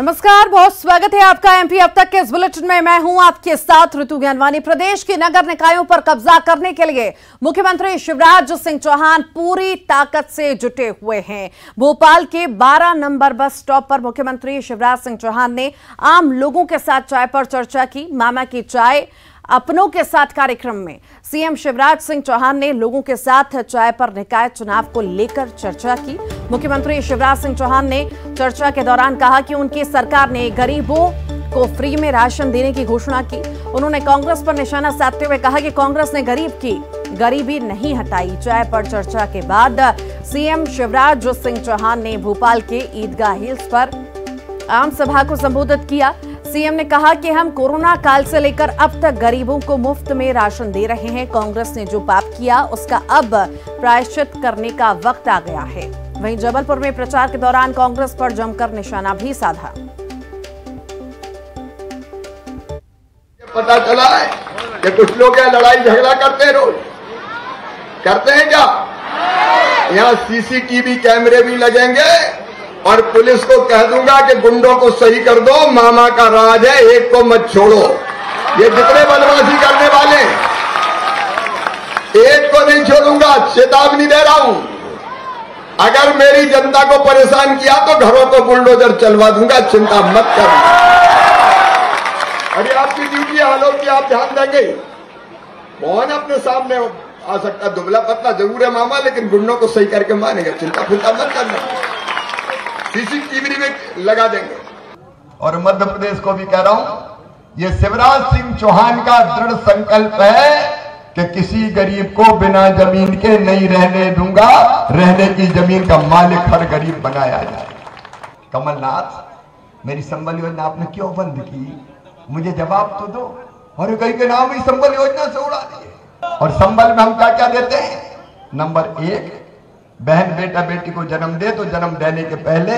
नमस्कार, बहुत स्वागत है आपका एमपी अब तक के इस बुलेटिन में। मैं हूं आपके साथ ऋतु ज्ञानवानी। प्रदेश की नगर निकायों पर कब्जा करने के लिए मुख्यमंत्री शिवराज सिंह चौहान पूरी ताकत से जुटे हुए हैं। भोपाल के 12 नंबर बस स्टॉप पर मुख्यमंत्री शिवराज सिंह चौहान ने आम लोगों के साथ चाय पर चर्चा की। मामा की चाय अपनों के साथ कार्यक्रम में सीएम शिवराज सिंह चौहान ने लोगों के साथ चाय पर निकाय चुनाव को लेकर चर्चा की। मुख्यमंत्री शिवराज सिंह चौहान ने चर्चा के दौरान कहा कि उनकी सरकार ने गरीबों को फ्री में राशन देने की घोषणा की। उन्होंने कांग्रेस पर निशाना साधते हुए कहा कि कांग्रेस ने गरीब की गरीबी नहीं हटाई। चाय पर चर्चा के बाद सीएम शिवराज सिंह चौहान ने भोपाल के ईदगाह हिल्स पर आम सभा को संबोधित किया। सीएम ने कहा कि हम कोरोना काल से लेकर अब तक गरीबों को मुफ्त में राशन दे रहे हैं। कांग्रेस ने जो पाप किया उसका अब प्रायश्चित करने का वक्त आ गया है। वहीं जबलपुर में प्रचार के दौरान कांग्रेस पर जमकर निशाना भी साधा। पता चला है कि कुछ लोग यहाँ लड़ाई झगड़ा करते हैं, रोज करते हैं क्या? यहाँ सीसीटीवी कैमरे भी लगेंगे और पुलिस को कह दूंगा कि गुंडों को सही कर दो, मामा का राज है, एक को मत छोड़ो। ये जितने बदमाशी करने वाले एक को नहीं छोड़ूंगा, चेतावनी दे रहा हूं। अगर मेरी जनता को परेशान किया तो घरों को बुलडोजर चलवा दूंगा, चिंता मत करना। अरे आपकी ड्यूटी हालों की आप ध्यान देंगे। कौन अपने सामने आ सकता? दुबला पतला जरूर है मामा, लेकिन गुंडों को सही करके मानेगा, चिंता फिंता मत करना। सीसीटीवी में लगा देंगे। और मध्य प्रदेश को भी कह रहा हूं, ये शिवराज सिंह चौहान का दृढ़ संकल्प है कि किसी गरीब को बिना जमीन के नहीं रहने दूंगा। रहने की जमीन का मालिक हर गरीब बनाया जाए। कमलनाथ, मेरी संबल योजना आपने क्यों बंद की? मुझे जवाब तो दो। और कई के नाम ही संबल योजना से उड़ा दिए। और संबल में हम क्या क्या देते हैं? नंबर 1, बहन बेटा बेटी को जन्म दे तो जन्म देने के पहले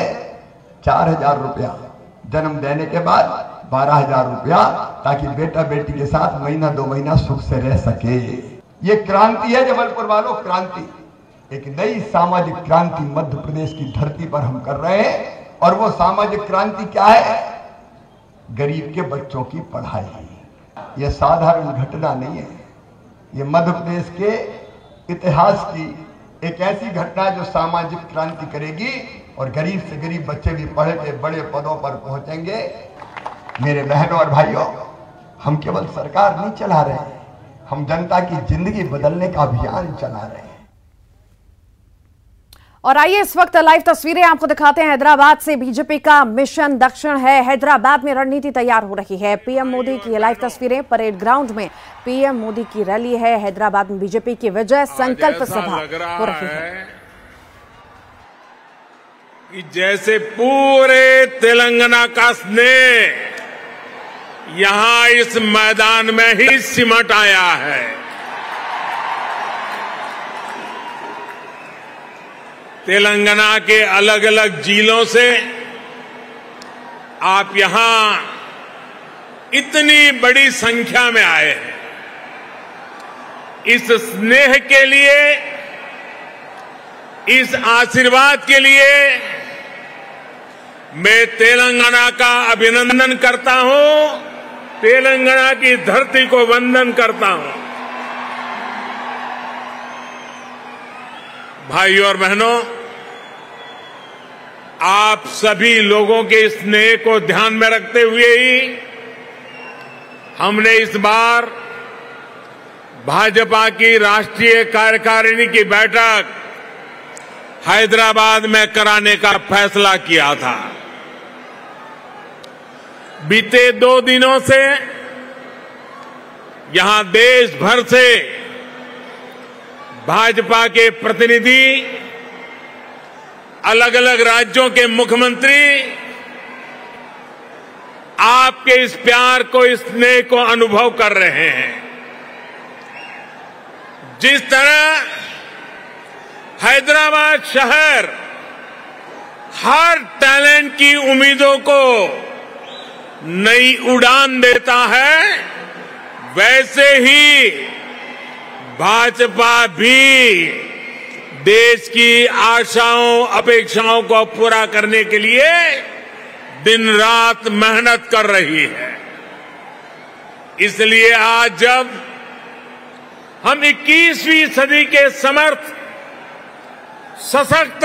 4000 रुपया, जन्म देने के बाद 12000 रुपया, ताकि बेटा बेटी के साथ महीना 2 महीना सुख से रह सके। ये क्रांति है जबलपुर वालों, क्रांति। एक नई सामाजिक क्रांति मध्य प्रदेश की धरती पर हम कर रहे हैं। और वो सामाजिक क्रांति क्या है? गरीब के बच्चों की पढ़ाई। यह साधारण घटना नहीं है, ये मध्य प्रदेश के इतिहास की एक ऐसी घटना जो सामाजिक क्रांति करेगी और गरीब से गरीब बच्चे भी पढ़ के बड़े पदों पर पहुंचेंगे। मेरे बहनों और भाइयों, हम केवल सरकार नहीं चला रहे हैं, हम जनता की जिंदगी बदलने का अभियान चला रहे हैं। और आइए इस वक्त लाइव तस्वीरें आपको दिखाते हैं। हैदराबाद से बीजेपी का मिशन दक्षिण है। हैदराबाद में रणनीति तैयार हो रही है। पीएम मोदी की लाइव तस्वीरें। परेड ग्राउंड में पीएम मोदी की रैली है। हैदराबाद में बीजेपी की विजय संकल्प सभा हो रही है। कि जैसे पूरे तेलंगाना का स्नेह यहां इस मैदान में ही सिमट आया है। तेलंगाना के अलग अलग जिलों से आप यहां इतनी बड़ी संख्या में आए हैं। इस स्नेह के लिए, इस आशीर्वाद के लिए मैं तेलंगाना का अभिनंदन करता हूं, तेलंगाना की धरती को वंदन करता हूं। भाइयों और बहनों, आप सभी लोगों के स्नेह को ध्यान में रखते हुए ही हमने इस बार भाजपा की राष्ट्रीय कार्यकारिणी की बैठक हैदराबाद में कराने का फैसला किया था। बीते 2 दिनों से यहां देश भर से भाजपा के प्रतिनिधि, अलग अलग राज्यों के मुख्यमंत्री आपके इस प्यार को, इस स्नेह को अनुभव कर रहे हैं। जिस तरह हैदराबाद शहर हर टैलेंट की उम्मीदों को नई उड़ान देता है, वैसे ही भाजपा भी देश की आशाओं, अपेक्षाओं को पूरा करने के लिए दिन रात मेहनत कर रही है। इसलिए आज जब हम 21वीं सदी के समर्थ, सशक्त,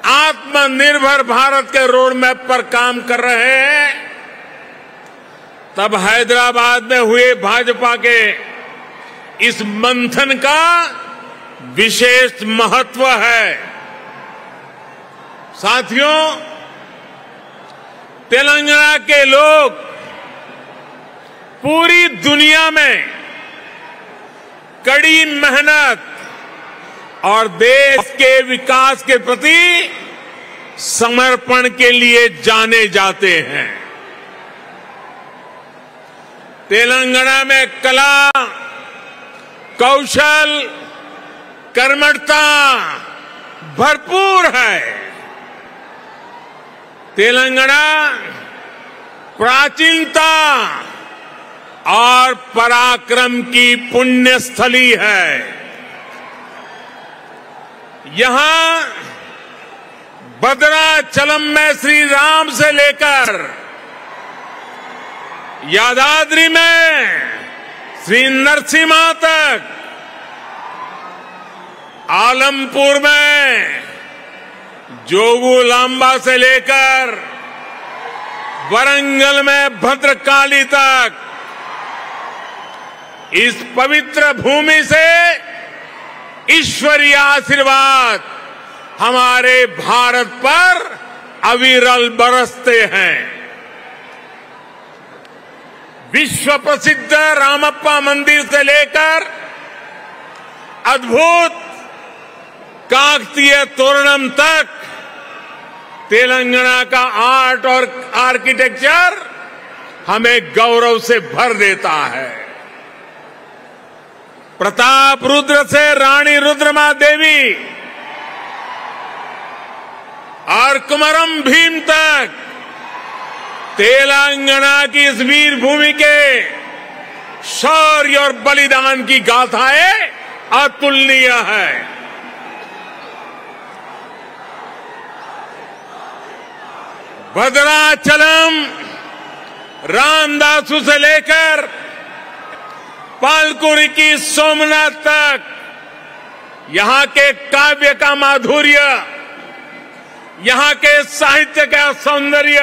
आत्मनिर्भर भारत के रोड मैप पर काम कर रहे हैं, तब हैदराबाद में हुए भाजपा के इस मंथन का विशेष महत्व है। साथियों, तेलंगाना के लोग पूरी दुनिया में कड़ी मेहनत और देश के विकास के प्रति समर्पण के लिए जाने जाते हैं। तेलंगाना में कला, कौशल, कर्मठता भरपूर है। तेलंगाना प्राचीनता और पराक्रम की पुण्य स्थली है। यहां भद्राचलम में श्री राम से लेकर यादाद्री में श्री नरसिम्हा तक, आलमपुर में जोगुलांबा से लेकर वरंगल में भद्रकाली तक, इस पवित्र भूमि से ईश्वरीय आशीर्वाद हमारे भारत पर अविरल बरसते हैं। विश्व प्रसिद्ध रामप्पा मंदिर से लेकर अद्भुत काकतीय तोरणम तक तेलंगाना का आर्ट और आर्किटेक्चर हमें गौरव से भर देता है। प्रताप रुद्र से रानी रुद्रमा देवी और कुमरम भीम तक तेलंगाना की इस वीर भूमि के शौर्य और बलिदान की गाथाएं अतुलनीय है। भद्राचलम रामदासु से लेकर पालकुरी की सोमनाथ तक यहां के काव्य का माधुर्य, यहां के साहित्य का सौंदर्य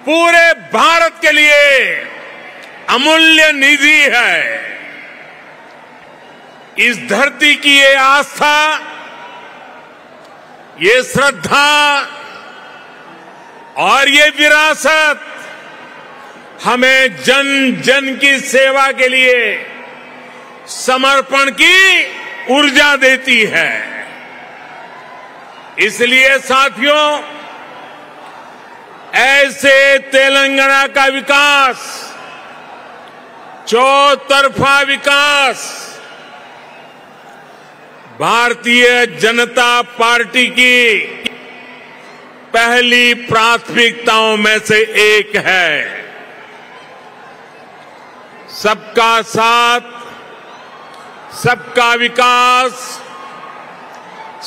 पूरे भारत के लिए अमूल्य निधि है। इस धरती की ये आस्था, ये श्रद्धा और ये विरासत हमें जन जन की सेवा के लिए समर्पण की ऊर्जा देती है। इसलिए साथियों, ऐसे तेलंगाना का विकास, चौतरफा विकास भारतीय जनता पार्टी की पहली प्राथमिकताओं में से एक है। सबका साथ, सबका विकास,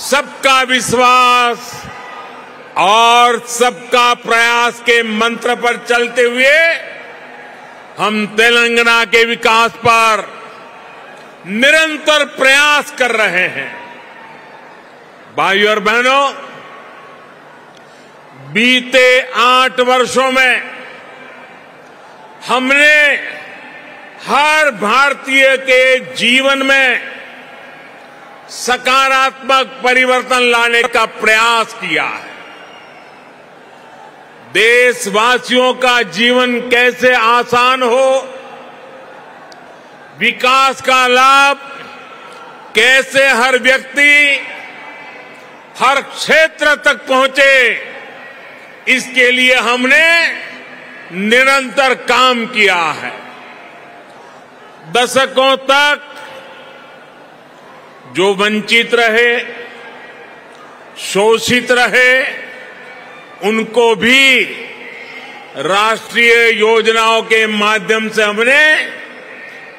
सबका विश्वास और सबका प्रयास के मंत्र पर चलते हुए हम तेलंगाना के विकास पर निरंतर प्रयास कर रहे हैं। भाइयों और बहनों, बीते 8 वर्षों में हमने हर भारतीय के जीवन में सकारात्मक परिवर्तन लाने का प्रयास किया है। देशवासियों का जीवन कैसे आसान हो, विकास का लाभ कैसे हर व्यक्ति, हर क्षेत्र तक पहुंचे, इसके लिए हमने निरंतर काम किया है। दशकों तक जो वंचित रहे, शोषित रहे, उनको भी राष्ट्रीय योजनाओं के माध्यम से हमने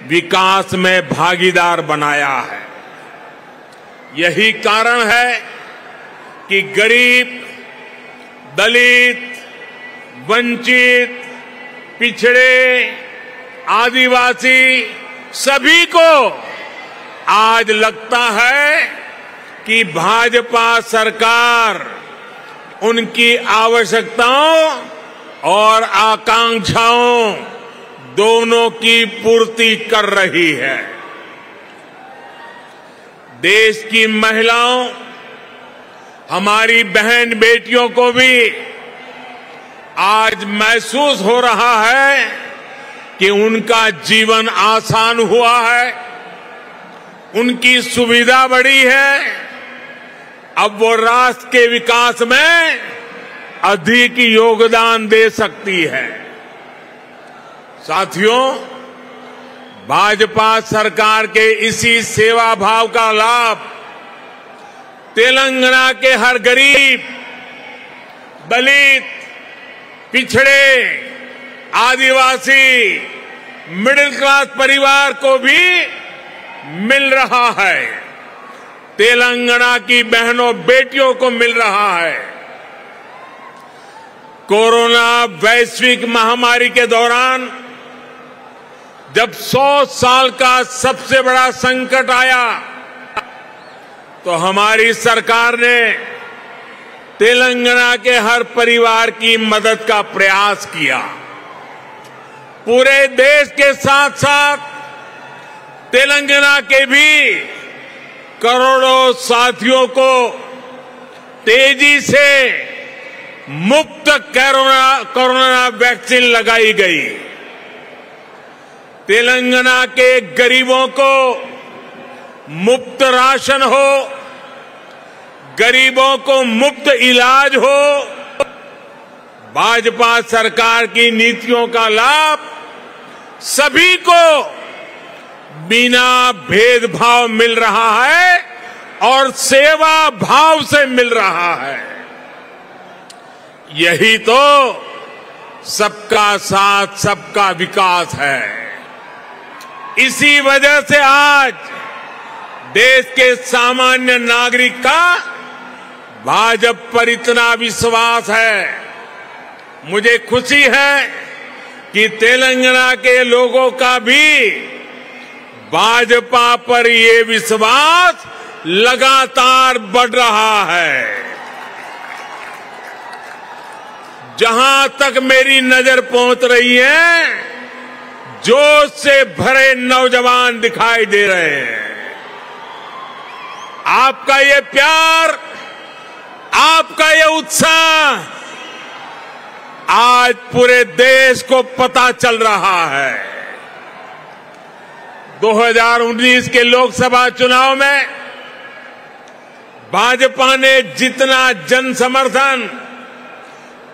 विकास में भागीदार बनाया है। यही कारण है कि गरीब, दलित, वंचित, पिछड़े, आदिवासी सभी को आज लगता है कि भाजपा सरकार उनकी आवश्यकताओं और आकांक्षाओं दोनों की पूर्ति कर रही है। देश की महिलाओं, हमारी बहन बेटियों को भी आज महसूस हो रहा है कि उनका जीवन आसान हुआ है, उनकी सुविधा बढ़ी है, अब वो राष्ट्र के विकास में अधिक योगदान दे सकती है। साथियों, भाजपा सरकार के इसी सेवा भाव का लाभ तेलंगाना के हर गरीब, दलित, पिछड़े, आदिवासी, मिडिल क्लास परिवार को भी मिल रहा है, तेलंगाना की बहनों बेटियों को मिल रहा है। कोरोना वैश्विक महामारी के दौरान जब 100 साल का सबसे बड़ा संकट आया तो हमारी सरकार ने तेलंगाना के हर परिवार की मदद का प्रयास किया। पूरे देश के साथ साथ तेलंगाना के भी करोड़ों साथियों को तेजी से मुफ्त कोरोना वैक्सीन लगाई गई। तेलंगाना के गरीबों को मुफ्त राशन हो, गरीबों को मुफ्त इलाज हो, भाजपा सरकार की नीतियों का लाभ सभी को बिना भेदभाव मिल रहा है और सेवा भाव से मिल रहा है। यही तो सबका साथ सबका विकास है। इसी वजह से आज देश के सामान्य नागरिक का भाजपा पर इतना विश्वास है। मुझे खुशी है कि तेलंगाना के लोगों का भी भाजपा पर ये विश्वास लगातार बढ़ रहा है। जहां तक मेरी नजर पहुंच रही है, जोश से भरे नौजवान दिखाई दे रहे हैं। आपका ये प्यार, आपका ये उत्साह आज पूरे देश को पता चल रहा है। 2019 के लोकसभा चुनाव में भाजपा ने जितना जन समर्थन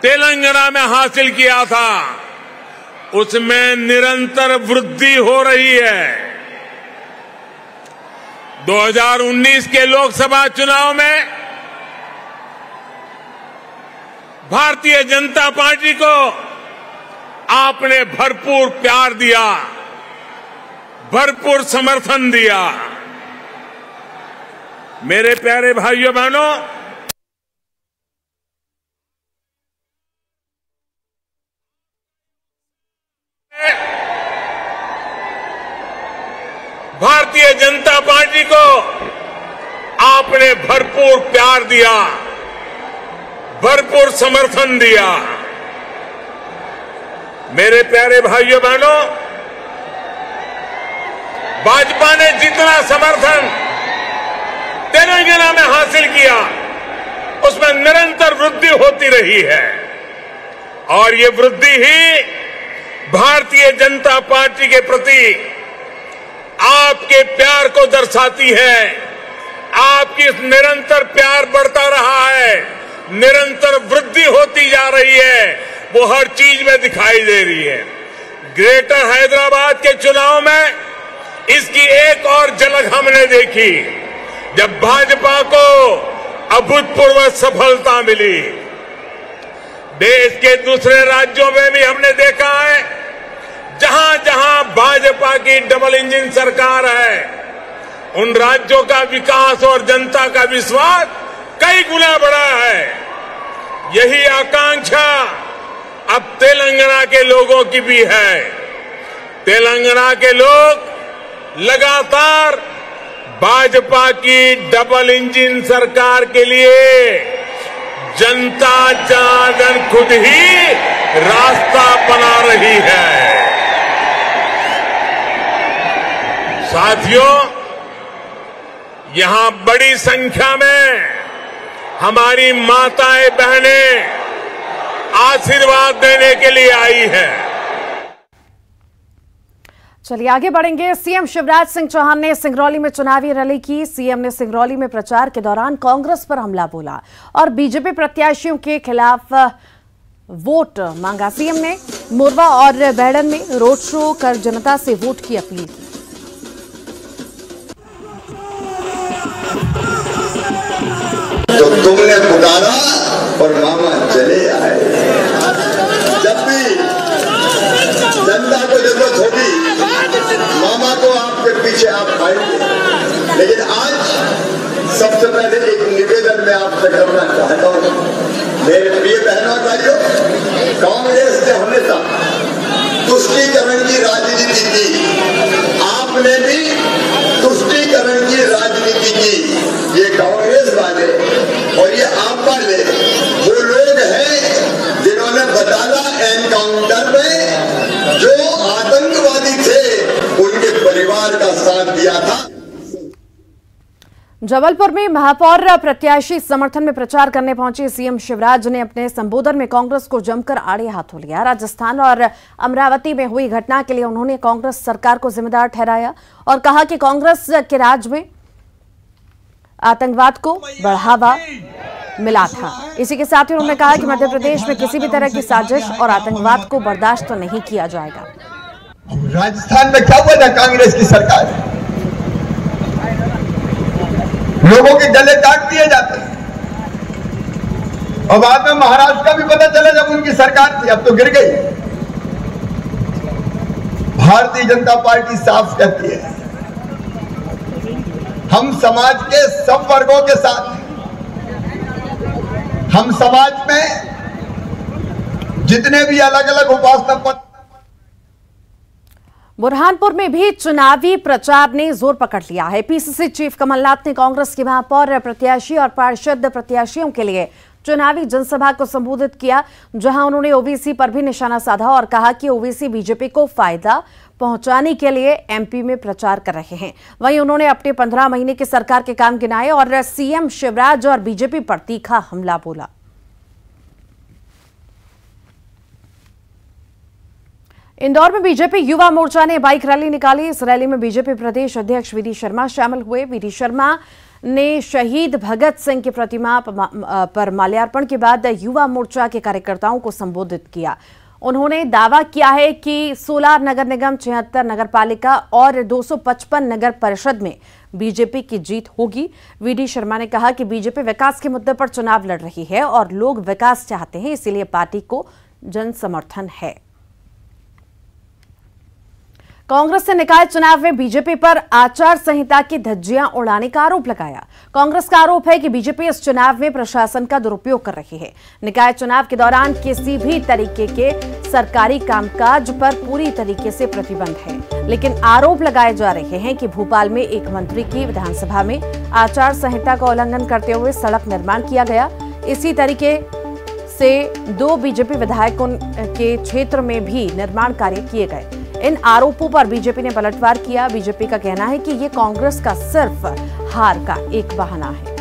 तेलंगाना में हासिल किया था, उसमें निरंतर वृद्धि हो रही है। 2019 के लोकसभा चुनाव में भारतीय जनता पार्टी को आपने भरपूर प्यार दिया, भरपूर समर्थन दिया। मेरे प्यारे भाइयों बहनों, भारतीय जनता पार्टी को आपने भरपूर प्यार दिया, भरपूर समर्थन दिया। मेरे प्यारे भाइयों बहनों, भाजपा ने जितना समर्थन तेलंगाना में हासिल किया, उसमें निरंतर वृद्धि होती रही है और ये वृद्धि ही भारतीय जनता पार्टी के प्रति आपके प्यार को दर्शाती है। आपकी निरंतर प्यार बढ़ता रहा है, निरंतर वृद्धि होती जा रही है, वो हर चीज में दिखाई दे रही है। ग्रेटर हैदराबाद के चुनाव में इसकी एक और झलक हमने देखी, जब भाजपा को अभूतपूर्व सफलता मिली। देश के दूसरे राज्यों में भी हमने देखा है, जहां जहां भाजपा की डबल इंजन सरकार है, उन राज्यों का विकास और जनता का विश्वास कई गुना बढ़ा है। यही आकांक्षा अब तेलंगाना के लोगों की भी है। तेलंगाना के लोग लगातार भाजपा की डबल इंजन सरकार के लिए जनता जनार्दन खुद ही रास्ता बना रही है। साथियों, यहां बड़ी संख्या में हमारी माताएं बहनें आशीर्वाद देने के लिए आई है। चलिए आगे बढ़ेंगे। सीएम शिवराज सिंह चौहान ने सिंगरौली में चुनावी रैली की। सीएम ने सिंगरौली में प्रचार के दौरान कांग्रेस पर हमला बोला और बीजेपी प्रत्याशियों के खिलाफ वोट मांगा। सीएम ने मोरवा और बैडन में रोड शो कर जनता से वोट की अपील की। तो तुमने पुकारा और मामा चले आए। जब भी जनता को जरूरत होगी मामा को आपके पीछे आप आएंगे। लेकिन आज सबसे पहले एक निवेदन मैं आपसे करना चाहता हूं। मेरे प्रिय बहनों भाइयों, कांग्रेस ने हमेशा तुष्टीकरण की राजनीति की, आपने भी तुष्टीकरण की राजनीति की। ये कांग्रेस वाले और ये आप वाले वो लोग हैं जिन्होंने बटाला एनकाउंटर में जो आतंकवादी थे उनके परिवार का साथ दिया था। जबलपुर में महापौर प्रत्याशी समर्थन में प्रचार करने पहुंचे सीएम शिवराज ने अपने संबोधन में कांग्रेस को जमकर आड़े हाथों लिया। राजस्थान और अमरावती में हुई घटना के लिए उन्होंने कांग्रेस सरकार को जिम्मेदार ठहराया और कहा कि कांग्रेस के राज में आतंकवाद को बढ़ावा मिला था। इसी के साथ ही उन्होंने कहा कि मध्य प्रदेश में किसी भी तरह की साजिश और आतंकवाद को बर्दाश्त नहीं किया जाएगा। राजस्थान में क्या हुआ था? कांग्रेस की सरकार लोगों के गले काट दिए जाते हैं और बाद में महाराष्ट्र का भी पता चला जब उनकी सरकार थी, अब तो गिर गई। भारतीय जनता पार्टी साफ कहती है हम समाज के सब वर्गों के साथ, हम समाज में जितने भी अलग अलग उपासना पद। बुरहानपुर में भी चुनावी प्रचार ने जोर पकड़ लिया है। पीसीसी चीफ कमलनाथ ने कांग्रेस के महापौर प्रत्याशी और पार्षद प्रत्याशियों के लिए चुनावी जनसभा को संबोधित किया, जहां उन्होंने ओबीसी पर भी निशाना साधा और कहा कि ओबीसी बीजेपी को फायदा पहुंचाने के लिए एमपी में प्रचार कर रहे हैं। वहीं उन्होंने अपने 15 महीने की सरकार के काम गिनाए और सीएम शिवराज और बीजेपी पर तीखा हमला बोला। इंदौर में बीजेपी युवा मोर्चा ने बाइक रैली निकाली। इस रैली में बीजेपी प्रदेश अध्यक्ष वीडी शर्मा शामिल हुए। वीडी शर्मा ने शहीद भगत सिंह की प्रतिमा पर माल्यार्पण के बाद युवा मोर्चा के कार्यकर्ताओं को संबोधित किया। उन्होंने दावा किया है कि 16 नगर निगम, 76 नगर पालिका और 255 नगर परिषद में बीजेपी की जीत होगी। वीडी शर्मा ने कहा कि बीजेपी विकास के मुद्दे पर चुनाव लड़ रही है और लोग विकास चाहते हैं, इसीलिए पार्टी को जन समर्थन है। कांग्रेस ने निकाय चुनाव में बीजेपी पर आचार संहिता की धज्जियां उड़ाने का आरोप लगाया। कांग्रेस का आरोप है कि बीजेपी इस चुनाव में प्रशासन का दुरुपयोग कर रही है। निकाय चुनाव के दौरान किसी भी तरीके के सरकारी कामकाज पर पूरी तरीके से प्रतिबंध है, लेकिन आरोप लगाए जा रहे हैं कि भोपाल में एक मंत्री की विधानसभा में आचार संहिता का उल्लंघन करते हुए सड़क निर्माण किया गया। इसी तरीके से 2 बीजेपी विधायकों के क्षेत्र में भी निर्माण कार्य किए गए। इन आरोपों पर बीजेपी ने पलटवार किया। बीजेपी का कहना है कि ये कांग्रेस का सिर्फ हार का एक बहाना है।